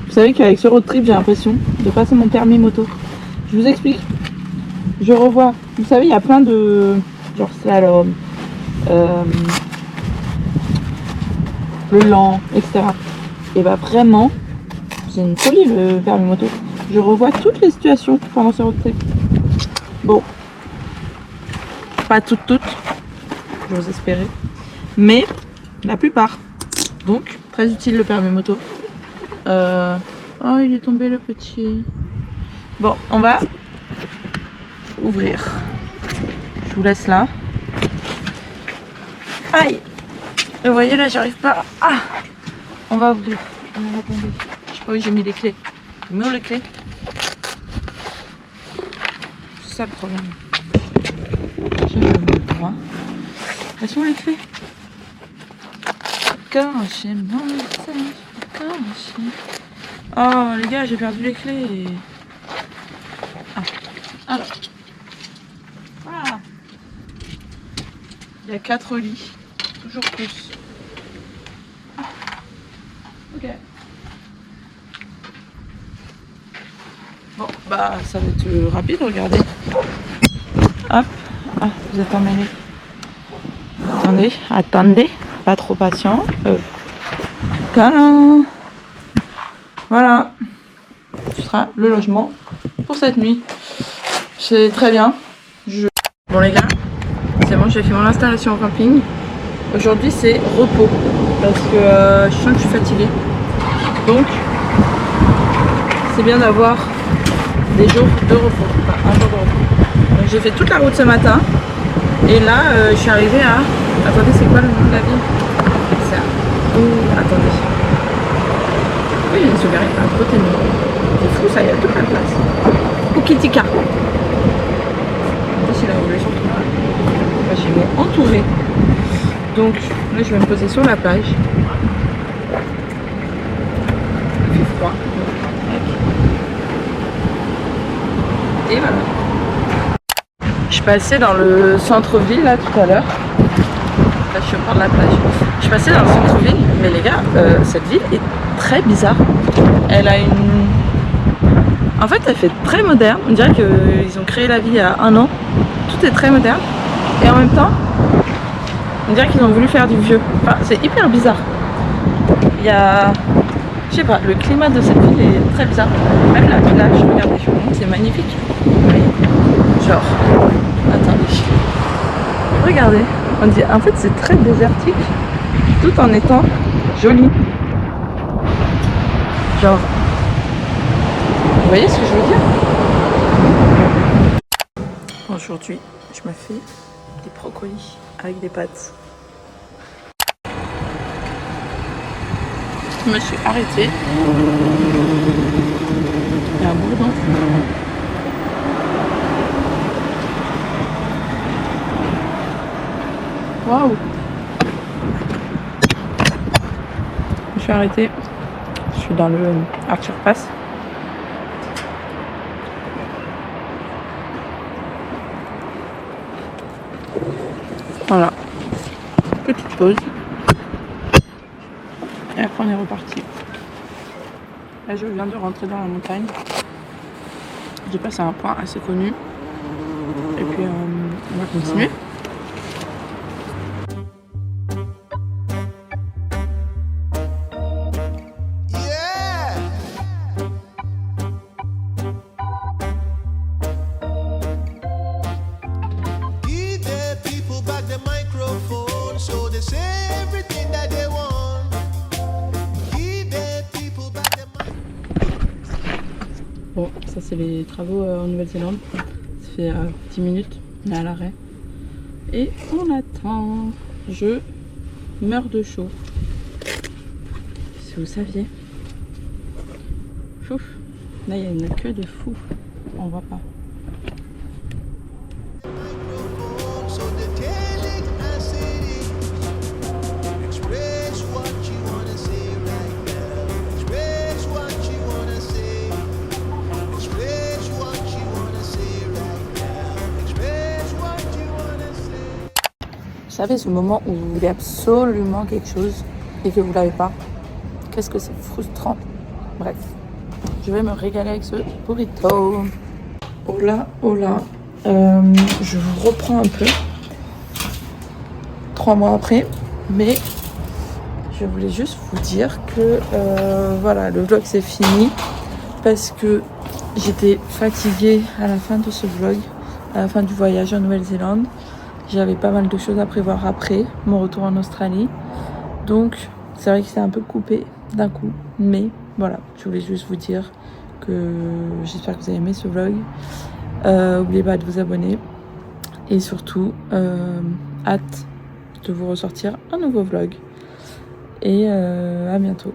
Vous savez qu'avec ce road trip, j'ai l'impression de passer mon permis moto. Je vous explique. Je revois. Vous savez, il y a plein de genre slalom, le lent, etc. Et bah vraiment, c'est une folie le permis moto. Je revois toutes les situations pendant ce road trip. Bon, pas toutes, j'ose espérer. Mais La plupart. Donc, très utile le permis moto. Oh, il est tombé le petit. Bon, on va ouvrir. Je vous laisse là. Aïe! Vous voyez là, j'arrive pas. Ah! On va ouvrir. Attendez. Je sais pas où j'ai mis les clés. J'ai mis où les clés? C'est ça le problème. Je vais le droit. Elles sont les clés. Caché mon message. Caché. Oh les gars, j'ai perdu les clés. Ah. Alors. Voilà. Il y a 4 lits. Toujours plus. Ah. Ok. Bon, bah ça va être rapide, regardez. Hop. Ah, vous êtes emmêlés. Attendez. Pas trop patient. Câlin. Voilà. Ce sera le logement pour cette nuit. C'est très bien. Bon les gars, c'est bon, j'ai fait mon installation en camping. Aujourd'hui c'est repos. Parce que je sens que je suis fatiguée. Donc, c'est bien d'avoir des jours de repos. Enfin, un jour de repos. Donc j'ai fait toute la route ce matin. Et là, je suis arrivée à... Attendez, c'est quoi le nom de la ville? C'est à... Oh, attendez. Oui, il y a une souveraineté à côté de nous. C'est fou ça, il y a toute la place. Ukitika. C'est là où je suis entourée. Chez moi, entourée. Donc, là, je vais me poser sur la plage. Il fait froid. Et voilà. Je suis passée dans le centre-ville là tout à l'heure. Là je suis au bord de la plage. Je suis passée dans le centre-ville, mais les gars, cette ville est très bizarre. Elle a une... En fait elle fait très moderne. On dirait qu'ils ont créé la ville il y a 1 an. Tout est très moderne. Et en même temps, on dirait qu'ils ont voulu faire du vieux. Enfin, c'est hyper bizarre. Il y a... Je sais pas, le climat de cette ville est très bizarre. Même la plage, regardez, je vous montre, c'est magnifique. Genre, attendez. Regardez, on dit, en fait c'est très désertique, tout en étant joli. Genre, vous voyez ce que je veux dire? Aujourd'hui, je me fais des brocolis avec des pâtes. Je me suis arrêtée. Il y a un bourdon. Waouh! Je suis arrêtée. Je suis dans le Arthur Pass. Voilà. Petite pause. Et après on est reparti. Là je viens de rentrer dans la montagne. J'ai passé un point assez connu. Et puis on va continuer. Bon, ça c'est les travaux en Nouvelle-Zélande. Ça fait 10 minutes, on est à l'arrêt. Et on attend. Je meurs de chaud. Si vous saviez. Ouf. Là il y a une queue de fou. On voit pas. Vous savez ce moment où vous voulez absolument quelque chose et que vous l'avez pas? Qu'est-ce que c'est frustrant. Bref, je vais me régaler avec ce burrito. Oh là, oh là. Je vous reprends un peu 3 mois après, mais je voulais juste vous dire que voilà, le vlog c'est fini parce que j'étais fatiguée à la fin de ce vlog, à la fin du voyage en Nouvelle-Zélande. J'avais pas mal de choses à prévoir après mon retour en Australie. Donc c'est vrai que c'est un peu coupé d'un coup, mais voilà, je voulais juste vous dire que j'espère que vous avez aimé ce vlog. N'oubliez pas de vous abonner et surtout hâte de vous ressortir un nouveau vlog et à bientôt.